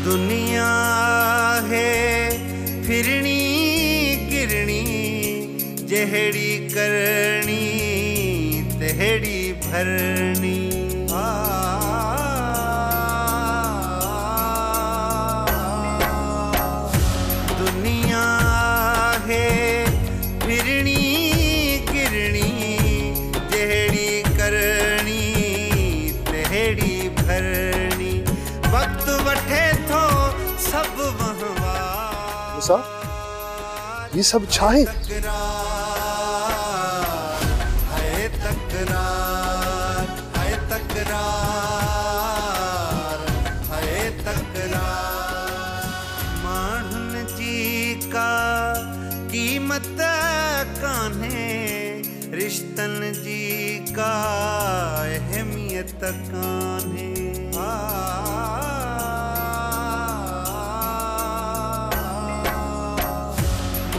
दुनिया है फिरनी गिरनी जहड़ी करनी तहड़ी भरनी दुनिया है फिरनी गिरनी जहड़ी करनी तहड़ी भरनी वक्त वठे तो सब मुसा ये सब चाहे माण्हुन जी का कीमत कान्हे रिश्तन जी का अहमियत कान्हे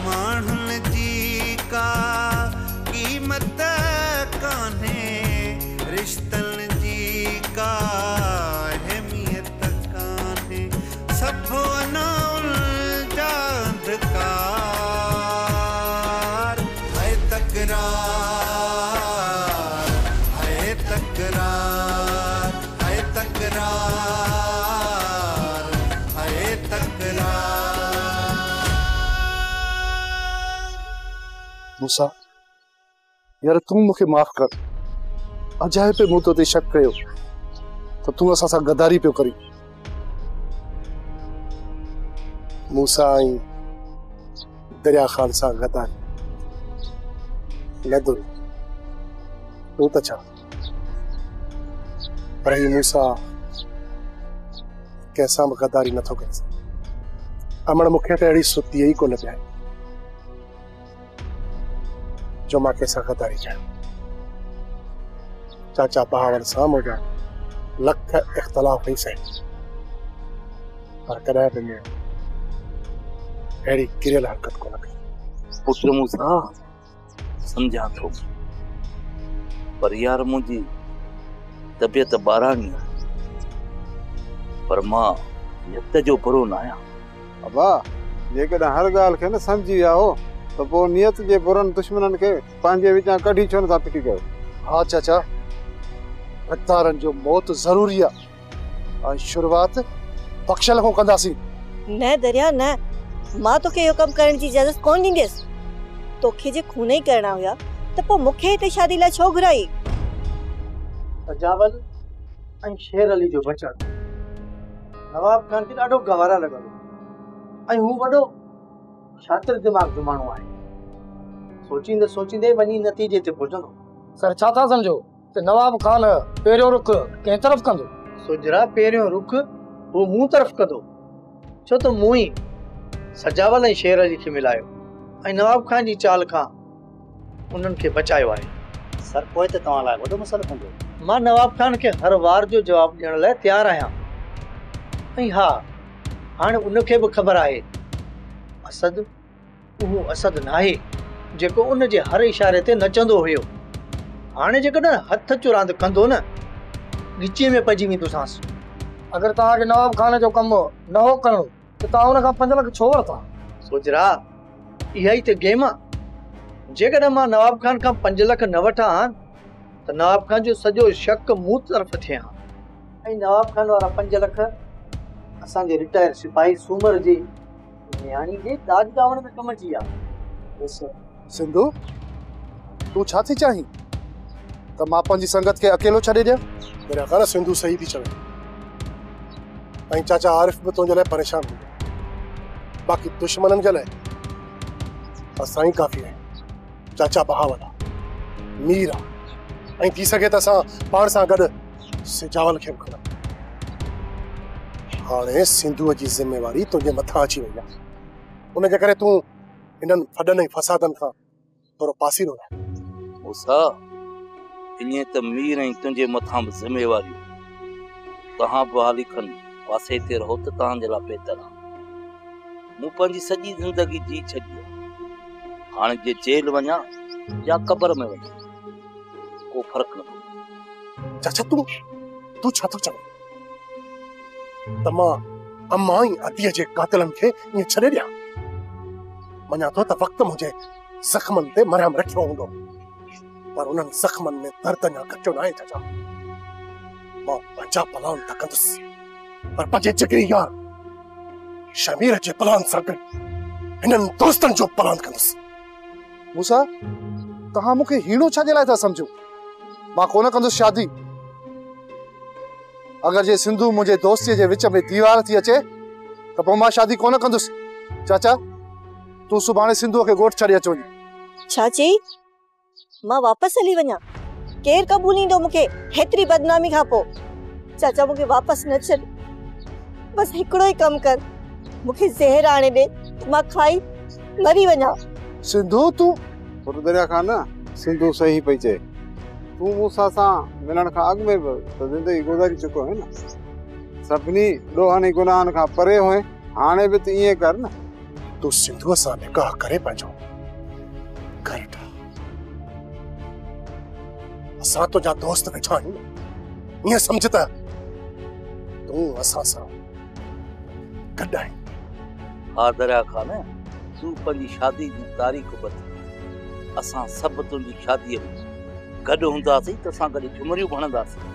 माण्हुन जी का कीमत कान्हे रिश्तन जी का अहमियत कान्हे सब ना उलझा अंधकार है तकरार है तकरार है तकरार है तकरार। मुसा यार तुम मुखे माफ कर अजाए पे मुंह ते शक कयो तो तू असा सा गदारी पे करी मूसा आई दरिया खान सा गदारी लदो तू तो छा पर ही मूसा कैसा गदारी नथो करे अमण मुखे ते अड़ी सुती ही कोन पिया जो मां कैसा गदारी कया चाचा पहाड़ सां मुझा लख इख्तलाफ ही सही पर कदा पे में एड़ी किरियल हरकत को लगी पुत्र मूसा समझा तो पर यार मुझी तबियत बारानी पर मां यत जो बुरो ना आया अबा ये कदा हर गाल के न समझी विया हो तो वो नियत जे बुरन दुश्मनन के पांजे विचा कढी छो न ता पिटी कयो। हाँ चाचा गद्दारन जो मौत जरूरी है और शुरुआत बख्शल को कंदासी न दरिया न मां तो के यो कम करण जी इजाजत कोन दींदेस तोखे जे खून ही करना हुया तो पो मुखे ते शादी ला छो घुराई सजावल ऐं शेर अली जो बचड़ नवाब खान के ॾाढो गवारा लॻल ऐं हू वॾो शातिर दिमाग़ जो माण्हू आहे सोचींदे सोचींदे वञी नतीजे ते पहुचंदो। सर छा था समझो ते नवाब खान पहिरियों रुख कंहिं तरफ़ कंदो सुजरा पहिरियों रुख हू मूं तरफ़ कंदो छो त मूं ई सजावल ऐं शेर अली खे मिलायो ऐं नवाब खान जी चाल खां उन्हनि खे बचायो आहे। सर पोइ त तव्हां लाइ वॾो मसइलो कंदो मां नवाब खान खे हर वार जो जवाब ॾियण लाइ तयारु आहियां ऐं हा हाणे उनखे बि ख़बर आहे असद उहो असद नाहे जेको उन जे हर इशारे ते नचंदो हुयो। हाणे जेकॾहिं हथ चुरांद कंदो न ॻिचीअ में पइजी वेंदोसांसि। अगर तव्हांखे नवाब खान जो कमु न हो करणो त तव्हां हुन खां 5 लख छो वरिता? सोजरा इहा ई त गेम आहे। जेकॾहिं मां नवाब खान खां 5 लख न वठां त नवाब खान जो सॼो शक मूं तरफ़ थिए हा ऐं नवाब खान वारा 5 लख असांजे रिटायर सिपाही सूमर जी न्याणी जे दाज गावण में कम अची विया। सिंधु तू छा थी चाहीं त मां पंहिंजी संगत के अकेलो छॾे ॾियां? मेरा घर सिंधु सही थी चवे ऐं चाचा आरिफ भी तुंहिंजे लाइ परेशान हो बाक़ी दुश्मनन जे लाइ असां ही काफ़ी है। चाचा बहावल मीर ऐं थी सके त असां पाण सां गॾु सिजावल खे खणूं। हाणे सिंधुअ जी ज़िम्मेवारी तुंहिंजे मथां अची वई आहे उनजे करे तूं इन्हनि फॾनि ऐं फसादनि खां थोरो पासीरो रह। मूसा इन्हीअ त मीर ऐं तुंहिंजे मथां बि ज़िम्मेवारी तव्हां बि हाली खन पासे ते रहो त तव्हांजे लाइ बहितर आहे। मूं पंहिंजी सॼी ज़िंदगी जी छॾी हाणे जे जेल वञा या कब्र में वञ को फर्क न चाचा तू छा थो चवे त मां अम्मा ई अतीअ जे कातिलनि खे ईअं छॾे ॾियां मञा थो त वक़्तु मुंहिंजे ज़ख़्मनि ते मरहम रखियो हूंदो पर उन्हनि ज़ख़्मनि में दर्द अञा घटियो न आहे चाचा मां पंहिंजा प्लान त कंदुसि पर पंहिंजे जिगरी यार शमीर जे प्लान सां गॾु हिननि दोस्तनि जो प्लान कंदुसि मूसा तव्हां मूंखे हीणो छाजे लाइ था सम्झो मां कोन कंदुसि शादी अगर जे सिंधु मुझे दोस्ती जे विच में दीवार थी अचे तो पोइ मां शादी कोन कंदुसि चाचा तू सुभाणे सिंधु के गोठ छॾे अचो छा चई मां वापस हली वञा केर क़बूल ईंदो मूंखे हेतरी बदनामी खां पोइ चाचा मूंखे वापस न छॾ बस हिकिड़ो ई कम कर मूंखे ज़हर आणे दे मां खाई मरी वञा सिंधु तू दरिया खान ना सिंधु सही पई चए तू मूंसां सां मिलण खां अॻु में बि त ज़िंदगी गुज़ारी चुको है न सभिनी ॾोहानी गुनाहनि खां परे हुए हाणे बि त ईअं कर न तू सिंधुअ सां निकाह करे पंहिंजो घर ठाह असां तुंहिंजा दोस्त वेठा आहियूं ईअं सम्झ त तूं असां सां गॾु आहीं हा दरिया खान तूं पंहिंजी शादी जी तारीख़ ॿुध असां सभु तुंहिंजी शादीअ में गॾु हूंदासीं त असां गॾु झुमरियूं भणंदासीं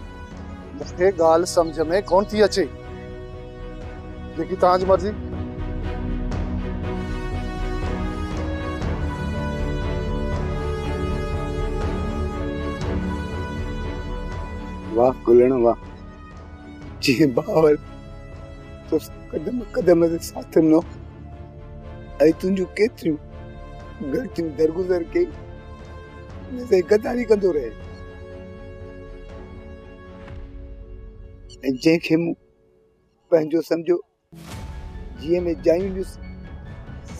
मूंखे ॻाल्हि सम्झ में कोन थी अचे जेकी तव्हांजी मर्ज़ी वाह गुलण वाह जी बावर तो कदम कदम ते साथ नो ऐं तुंहिंजूं केतिरियूं ग़लतियूं दरगुज़र कई से गदारी कंदो रहे ऐं जंहिंखे मूं पंहिंजो सम्झो जीअं में जायूं ॾिस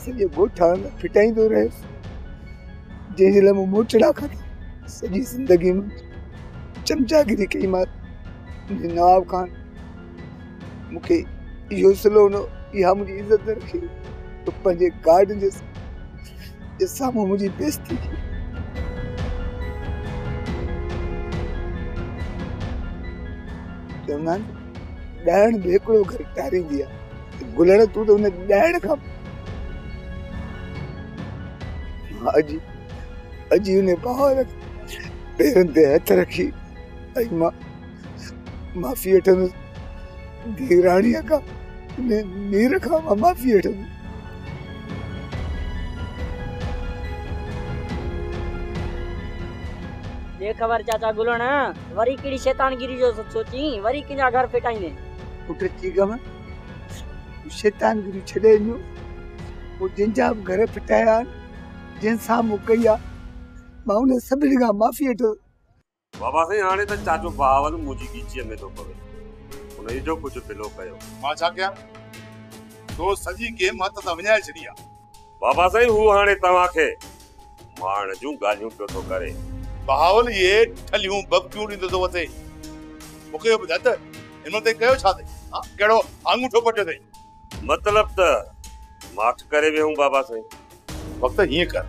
सॼे ॻोठा में फिटाईंदो रहियुसि जंहिं लाइ मूं मोचड़ा खाधी सॼी ज़िंदगी में चमचागिरी कई मां नवाब खान मूंखे इहो सलोनो इहा मुंहिंजी इज़त रखी तो पंहिंजे गार्डन जे साम्हूं मुंहिंजी बेइज़ती की चवंदा आहिनि ॾाइण बि हिकिड़ो घर टारींदी आहे गुलण तूं त हुन ॾाइण खां अॼु हुन भाउ पेरनि ते हथ रखी ऐं मां माफ़ी वठंदुसि धीराणीअ खां नीर खां मां माफ़ी वठंदुसि ये खबर चाचा गुलण वरी कहिड़ी शैतानगिरी जो सोची वरी किंजा घर फिटाईंदे पुट चीगम शैतानगिरी छॾे ॾिनो पोइ जंहिंजा बि घर फिटाया आहिनि जंहिंसां मूं कई आहे मां उन सभिनी खां माफ़ी वठो बाबा साईं हाणे त चाचो बावल मुंहिंजी ॻीचीअ में थो पवे उन जो कुझु पिलो कयो मां छा कयां तो सॼी गेम हथ तां विञाए छॾी आहे बाबा साईं हू हाणे तव्हांखे माण जूं ॻाल्हियूं पियो थो करे बहावल ये ठलियूं बकटियूं ॾींदो थो वथे मूंखे ॿुधाए त हिन ते कयो छा अथई कहिड़ो आङूठो पटियो अथई मतलब त माठ करे वियूं बाबा साईं वक़्तु हीअं कर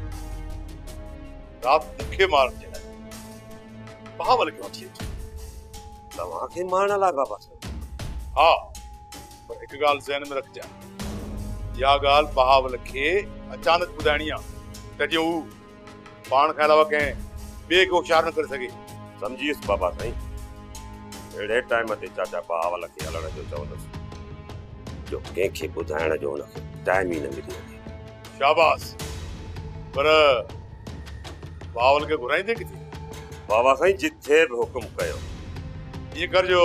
राति मूंखे मारण जे लाइ बहावल खे वठी अच तव्हांखे मारण लाइ बाबा साईं हा पर हिकु ॻाल्हि ज़हन में रखजांइ इहा ॻाल्हि बहावल खे अचानक ॿुधाइणी आहे त जीअं हू पाण खां अलावा कंहिं ॿिए खे होशियार न करे सघे समझियुसि बाबा साईं अहिड़े टाइम ते चाचा बहावल खे हलण जो चवंदुसि जो कंहिंखे ॿुधाइण जो हुनखे टाइम ई न मिली वञे शाबाश पर बहावल खे घुराईंदे किथे बाबा साईं जिथे बि हुकुम कयो ईअं करजो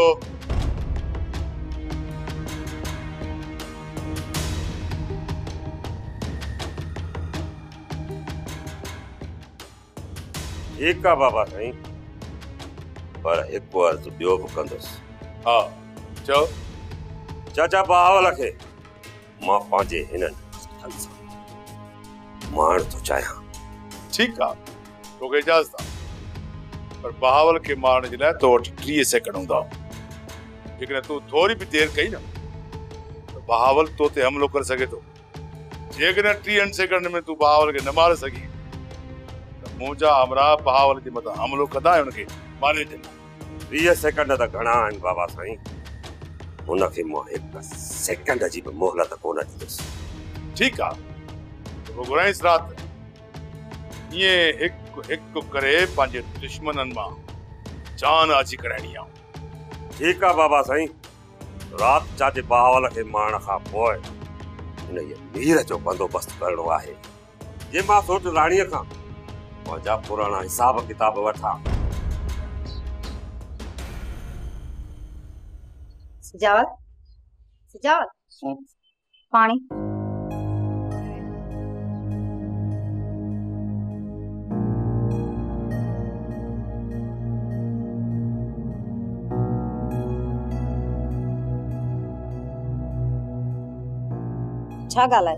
ठीकु आहे बाबा साईं पर हिकु अर्ज़ु ॿियो बि कंदुसि हा चओ चाचा बहावल खे मां पंहिंजे हिननि सां मारण थो चाहियां ठीकु आहे तोखे इजाज़त आहे पर बहावल खे मारण जे लाइ तो वटि 30 सेकंड हूंदा जेकॾहिं तूं थोरी बि देरि कई न त बहावल तो ते हमिलो करे सघे थो जेकॾहिं 30 सेकंड में तूं बहावल खे न मारे सघी त मुंहिंजा हमरा बहावल जे मथां हमलो कंदा आहिनि उनखे मारे ॾिनो 20 सेकंड त घणा आहिनि बाबा साईं हुनखे मां 1 सेकंड जी बि मोहलत कोन ॾींदुसि ठीकु आहे पोइ घुराईंसि राति ईअं हिकु हिकु करे पंहिंजे दुश्मननि मां जान अची कराइणी आहे ठीकु आहे बाबा साईं राति चाचे बहावल खे मारण खां पोइ हिन जे मीर जो बंदोबस्तु करणो आहे जे मां सोच राणीअ खां मुंहिंजा पुराणा हिसाब किताब वठां सजावल पानी छा ॻाल्हाए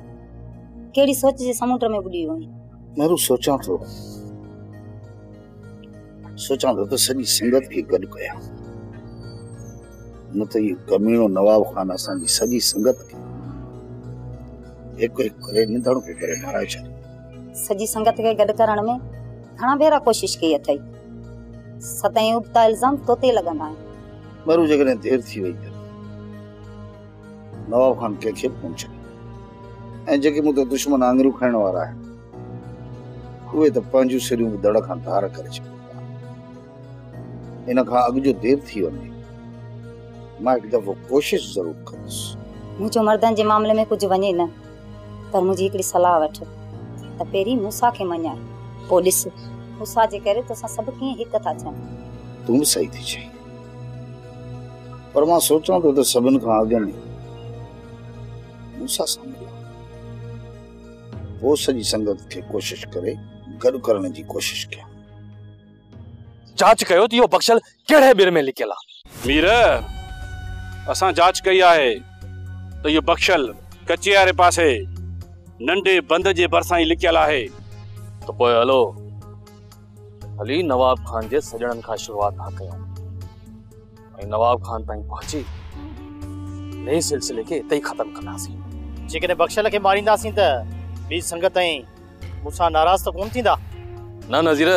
कहिड़ी सोच जे समुंड में बुॾी वई मारू सोचां थो त सॼी संगत खे गॾु कयां न त इहो कमीणो नवाब खान असांजी सॼी संगत खे हिकु हिकु करे निधण पियो करे माराए छॾे सॼी संगत खे गॾु करण में घणा भेरा कोशिश कई अथई सदाईं उबता इल्ज़ाम तोते लॻंदा आहिनि मारू जेकॾहिं देरि थी वई त नवाब खान कंहिंखे बि कोन छॾे ऐं जेके मूं ते दुश्मन आङिरियूं खाइण वारा आहिनि उहे त पंहिंजूं सिरियूं बि दड़ खां धार करे छॾींदा इन खां अॻु जो देरि थी वञे मां हिकु दफ़ो कोशिश ज़रूरु कंदुसि मुंहिंजो मर्दनि जे मामले में कुझु वञे न पर मुंहिंजी हिकिड़ी सलाह वठ त पहिरीं मूसा खे मञाए पोइ ॾिस मूसा जे करे तोसां सभु कीअं हिकु था थियनि तूं बि सही थी चईं पर मां सोचां थो त सभिनि खां अॻु में मूसा सां मिलां पोइ सॼी संगत खे कोशिश करे गॾु करण जी कोशिश कयां जांच कयो त इहो बख्शल कहिड़े बिर में लिखियल आहे मीर असां जांच कई आहे त इहो बख्शल कचे वारे पासे नंढे बंद जे भरिसां ई लिखियल आहे त पोइ हलो हली नवाब खान जे सजणनि खां शुरूआत था कयूं ऐं नवाब खान ताईं पहुची नए सिलसिले खे हिते ई ख़तम कंदासीं जेकॾहिं बख्शल खे मारींदासीं त ॿी संगत ऐं मूंसां नाराज़ त कोन थींदा न नज़ीर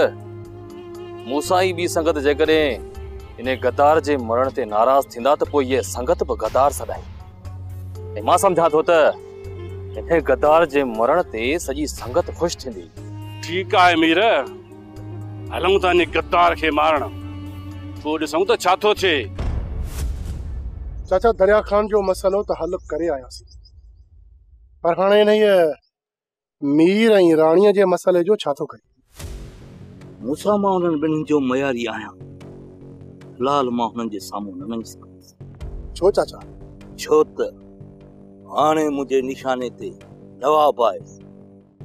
मूसा ई ॿी संगत जेकॾहिं इन गद्दार जे मरण ते नाराज़ थींदा त पोइ इहे संगत बि गद्दार सदाई ऐं मां सम्झां थो त इन गद्दार जे मरण ते सॼी संगत ख़ुशि थींदी ठीकु आहे मीर हलूं था इन गद्दार खे मारण पोइ ॾिसूं त छा थो थिए चाचा दरिया खान जो मसलो त हल करे आयासीं पर हाणे हिन मीर ऐं राणीअ जे मसले जो छा थो करे मूसा मां उन्हनि ॿिन्हिनि जो मयारी आहियां फिलहाल मां हुननि जे साम्हूं न लंघी सघंदुसि छो चाचा छो त हाणे मुंहिंजे निशाने ते नवाब आहे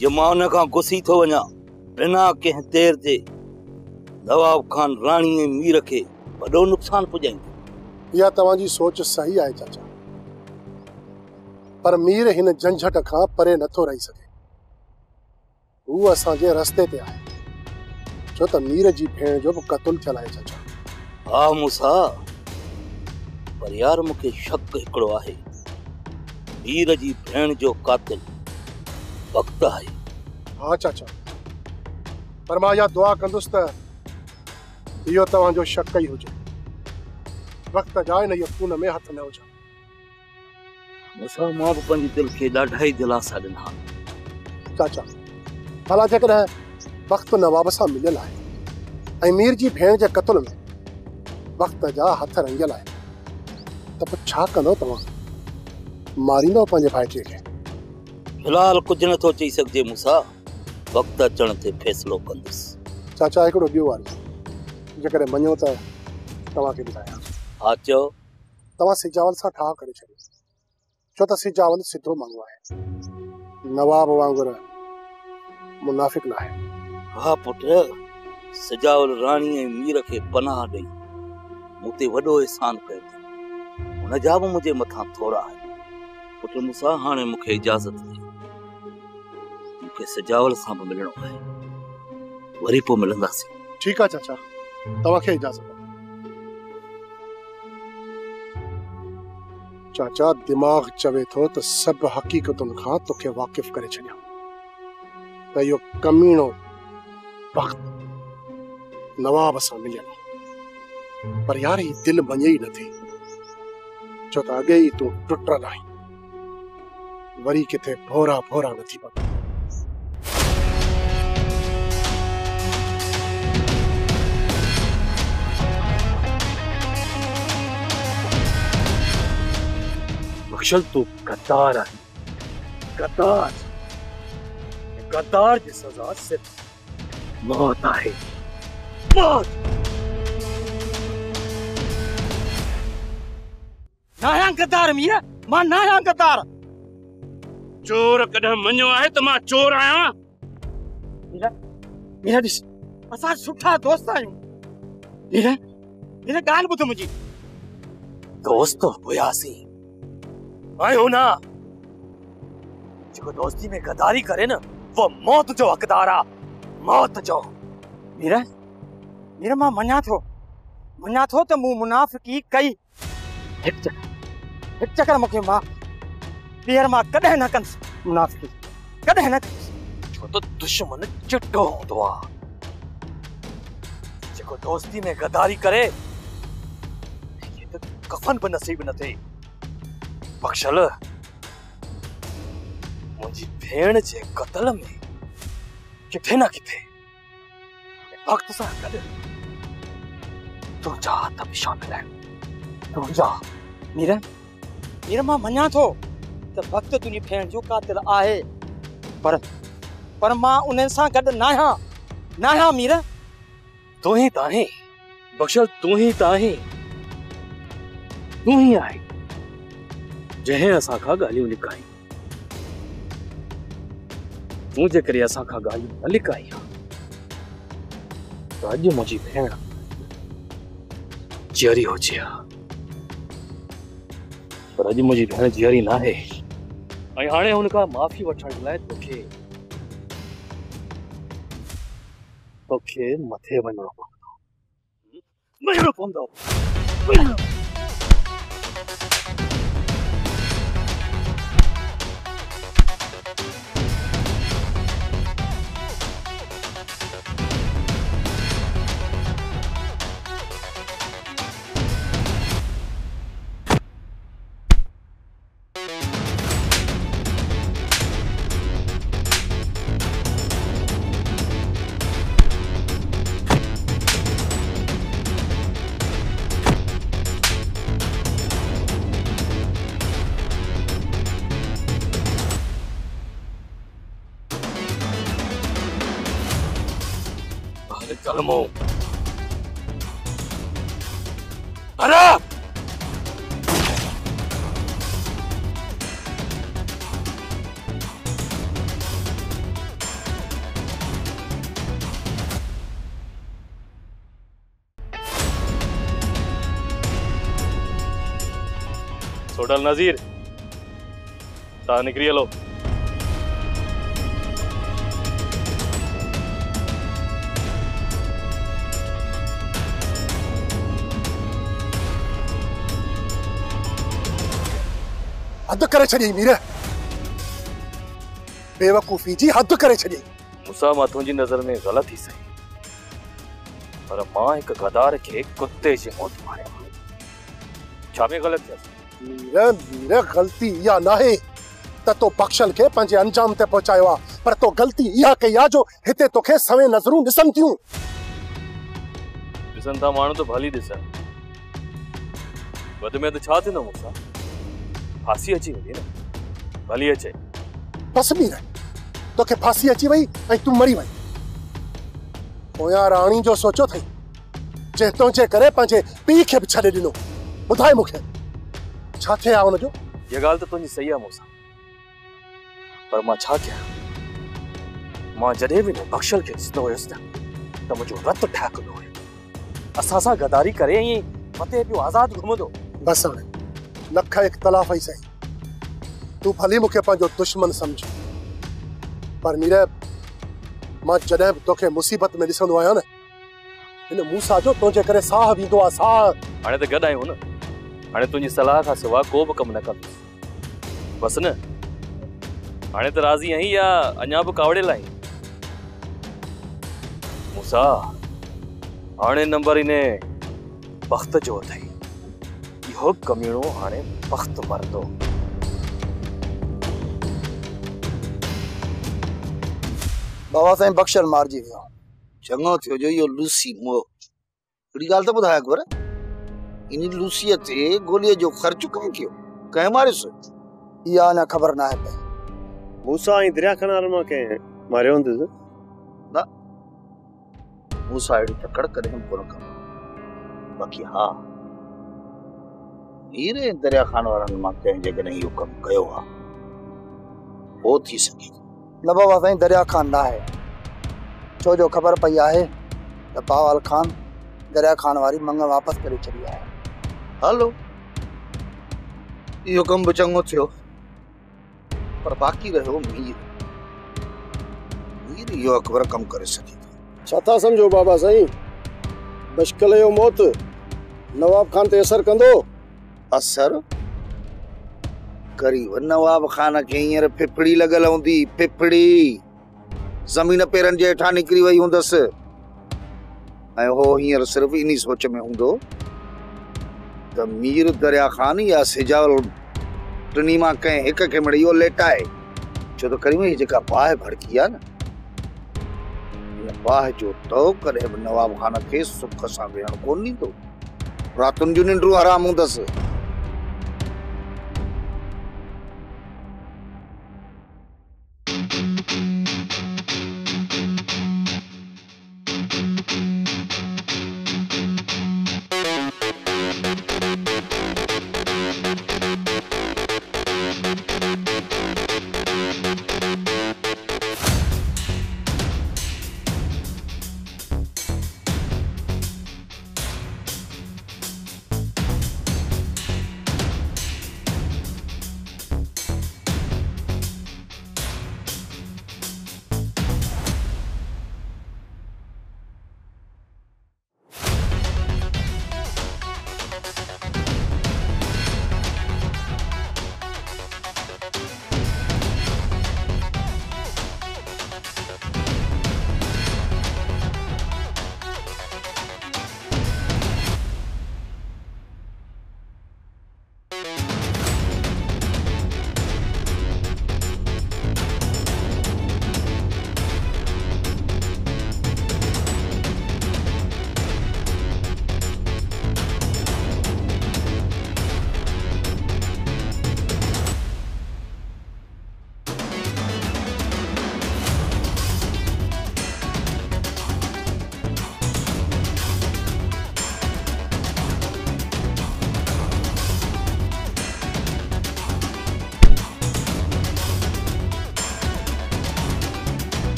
जे मां हुन खां गुसी थो वञा बिना कंहिं देर जे नवाब खान राणी ऐं मीर खे वॾो नुक़सान पुॼाईंदो इहा तव्हांजी सोच सही आहे चाचा पर मीर हिन झंझट खां परे नथो रही सघे हू असांजे रस्ते ते आहे छो त मीर जी भेण जो बि क़त्ल थियल आहे चाचा हा मूसा पर यार मूंखे शक हिकिड़ो आहे मीर जी भेण जो कातिल वक़्तु आहे हाँ चाचा पर मां इहा दुआ कंदुसि त इहो तव्हांजो शक ई हुजे वक़्त जा इन यकीन में हथ न हुजनि मूसा मां बि पंहिंजे दिलि खे ॾाढा ई दिलासा ॾिना चाचा भला जेकॾहिं वक़्तु नवाब सां मिलियल आहे ऐं मीर जी भेण जे क़त्ल में वक़्त जा हथ रंगियल आहे त पोइ छा कंदो तव्हां मारींदो पंहिंजे भाइटीअ खे फिलहाल कुझु नथो चई सघिजे मूसा वक़्तु अचण ते फ़ैसिलो कंदुसि चाचा हिकिड़ो ॿियो आहे जेकॾहिं मञो त तव्हांखे ॿुधायां हा चओ तव्हां सिजावल सां ठाह करे छॾियो छो त सिजावल सिधो माण्हू आहे नवाब वांगुरु मुनाफ़िक न आहे हा पुट सजावल राणी ऐं मीर खे पनाह ॾेई मूं ते वॾो एहसान कयो अथई हुन जा बि मुंहिंजे मथां थोरा आहे पुट मूंसां हाणे मूंखे इजाज़त ॾे मूंखे सजावल सां बि मिलणो आहे वरी पोइ मिलंदासीं ठीकु आहे चाचा तव्हांखे इजाज़त चाचा दिमाग़ चवे थो त सभु हक़ीक़तुनि खां तोखे वाक़िफ़ करे छॾियां त इहो कमीणो वक्त नवाब सां मिलियल, पर यार ही दिल मञे ई नथी, छो त अॻे ई तूं टुटल आहीं, वरी किथे भोरा भोरा नथी पवे। बख्शल तू गद्दार है, गद्दार, गद्दार की सजा सिर्फ मौत है, मौत। नाया गद्दार मीरा, मां नाया गद्दार। चोर कदम मञो आहे त मां चोर आहियां। मीरा, मीरा ॾिस, असां सुठा दोस्त आहियूं। मीरा, मीरा ॻाल्हि ॿुध मुंहिंजी। दोस्त हुयासीं, आयो ना, जो दोस्ती में गद्दारी करे न, वो मौत जो हकदार आ, मौत जो। मीरा, मीरा मां मञा थो त मूं मुनाफ़िकी कई। हिकु चक्कर मूंखे माफ़, ॿीहर मां कॾहिं न कंदुसि मुनाफ़िकी, कॾहिं न कंदुसि। छो त दुश्मन चिटो हूंदो आ, जेको दोस्ती में गद्दारी करे ये त कफन बि नसीब न थिए। बख्शल, मुंहिंजी भेण जे कत्ल में किथे न किथे वक्त सां गॾु तुंहिंजा हथ बि शामिल आहिनि, तुंहिंजा। मीरा, मीरा मां मञा थो त वक्त तुंहिंजी भेण जो कातिल आहे, पर मां उन्हनि सां गॾु नाहियां मीरा। तूं ही ताहीं बख्शल, तूं ही ताहीं, तूं ही आहे जंहिं असां खां ॻाल्हियूं लिकाई। तूं जे करे असां खां ॻाल्हियूं न लिकाई आहे त अॼु मुंहिंजी भेण जीअरी हुजे हा, पर अॼु मुंहिंजी भेण जीअरी न आहे, ऐं हाणे हुन खां माफ़ी वठण लाइ तोखे मथे वञणो पवंदो। कलमो अरे सोडल नजीर ता निकरी लो। हद करे छॾी मीरा, बेवकूफ़ी जी हद करे छॾी। मूंसां मां तुंहिंजी नज़र में ग़लत थी सही, पर मां हिकु गदार खे कुत्ते जी मौत मारियो। छा में ग़लत थियसि? मीरा ग़लती इहा नाहे त तो बख्शल खे पंहिंजे अंजाम ते पहुचायो आहे, पर तो ग़लती इहा कई आहे जो हिते तोखे सवें नज़रूं ॾिसनि थियूं। ॾिसनि था माण्हू त भली ॾिसनि, वध में त छा थींदो मूंसां? फांसी अची वेंदी न, भली अचे। बस मीरा, तोखे फांसी अची वई ऐं तूं मरी वई। पोयां राणी जो सोचो थई, जे तुंहिंजे करे पंहिंजे पीउ खे बि छॾे ॾिनो। ॿुधाए मूंखे छा थिया हुनजो? ये ॻाल्हि त तुंहिंजी सही आहे मूंसां, पर मां छा कयां? मां जॾहिं बि बख्शल खे ॾिसंदो हुयुसि त मुंहिंजो रतु ठहकंदो हुयो। असां सां गदारी करे ईअं मथे पियो आज़ाद घुमंदो। बस हाणे लख इख़्तिलाफ़ ई सही, तूं भली मूंखे पंहिंजो दुश्मन सम्झ, पर मीरा मां जॾहिं बि तोखे मुसीबत में ॾिसंदो आहियां न, हिन मूसा जो तुंहिंजे करे साह वेंदो आहे, साह। हाणे त गॾु आहियूं न, हाणे तुंहिंजी सलाह खां सवाइ को बि कमु न कंदुसि, बसि न? हाणे त राज़ी आहीं या अञा बि कावड़ियल आहीं? मूसा हाणे नंबर इने वक्त जो अथई इहो कमीणो हाणे वक्त मरदो। बाबा साईं बख्शल मारजी वियो। चङो थियो जो इहो लूसी मो हिकिड़ी ॻाल्हि त ॿुधायो अकबर, इन लूसीअ ते गोलीअ जो ख़र्च कम कयो, कंहिं मारियुसि? इहा अञा ख़बर न आहे पई। मूसा ऐं दरिया खनार मां कंहिं मारियो हूंदुसि? न, मूसा अहिड़ी तकड़ कॾहिं कोन कयो। बाक़ी हा, मीर ऐं दरिया खान वारनि मां कंहिं जेकॾहिं इहो कमु कयो आहे हो थी सघे। न बाबा साईं, दरिया खान न आहे, छो जो ख़बर पई आहे त बावाल खान दरिया खान वारी मंग वापसि करे छॾी आहे। हलो, इहो कमु बि चङो थियो, पर बाक़ी रहियो मीर। मीर इहो अकबर कमु करे सघे थो। छा था सम्झो बाबा साईं, बशकल जो मौत नवाब खान ते असर कंदो? असर करीब नवाब खान खे हींअर फिफड़ी लॻल हूंदी, फिफड़ी ज़मीन पेरनि जे हेठां निकिरी वई हूंदसि, ऐं हो हींअर सिर्फ़ इन सोच में हूंदो त मीर दरिया खान या सिजावल टिनी मां कंहिं हिक खे मिड़ी इहो लेटाए। छो त करीम ही जेका बाहि भड़की आहे न, बाहि जो तो कॾहिं बि नवाब खान खे सुख सां वेहण कोन ॾींदो, रातुनि जूं निंड्रूं हराम हूंदसि।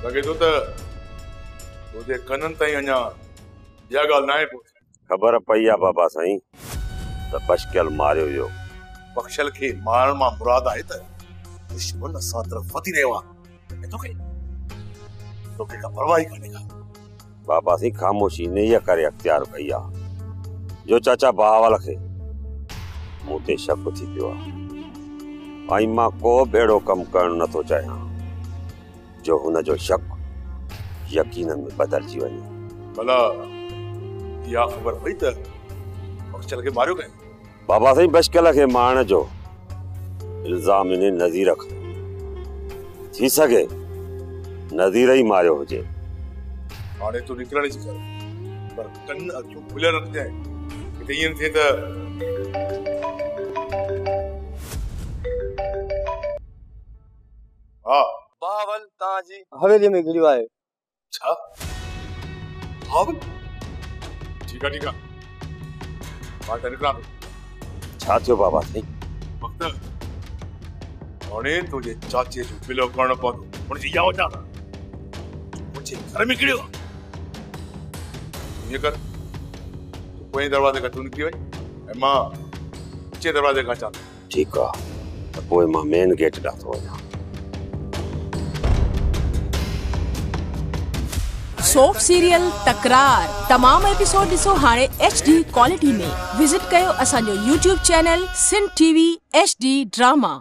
लगे तो तुझे कनन ताई अञा या गाल ना है पहुंची। खबर पई आ बाबा साईं त बशकल मारियो वियो। बख्शल के मारण मां मुराद आहे त दुश्मन असां तरफ वधी रहियो आहे। तोखे का परवाही कान्हे का। बाबा साईं ख़ामोशी ने इहा करे अख्तियार कई आ जो चाचा बहावल खे मूं ते शक थी पियो आहे, ऐं मां को बेड़ो कमु करणु नथो चाहियां जो हुन जो शक यकीनन में बदलजी वञे। भला इहा ख़बर पई त बख्शल खे मारियो कंहिं? बाबा साईं बशकल खे मारण जो इल्ज़ाम इन्हें नज़ीर खयो। थी सघे नज़ीर ही मारियो हुजे। हाणे तूं निकिरण जी कर, पर कन अखियूं खुलियल रखजांइ किथे ईअं थिए त हा बावल ताजी हवेली में गिरियो आहे। छा बावल? ठीक है मां त निकिरां थो। छा थियो बाबा साईं? वक्त हाणे तुंहिंजे चाचे जो बिलो करणो पवंदो हुनजी इहा वजह आहे मुंहिंजे घर में किड़ियो ईअं कर पोइ दरवाज़े खां तूं निकिरी वञ ऐं मां ऊचे दरवाज़े खां अचां ठीकु आहे त पोइ मां मेन गेट ॾांहुं थो वञां सोप सीरियल तकरार तमाम एपिसोड ॾिसो हाणे HD क्वालिटी में विजिट कयो असांजो YouTube channel Sindh TV HD drama.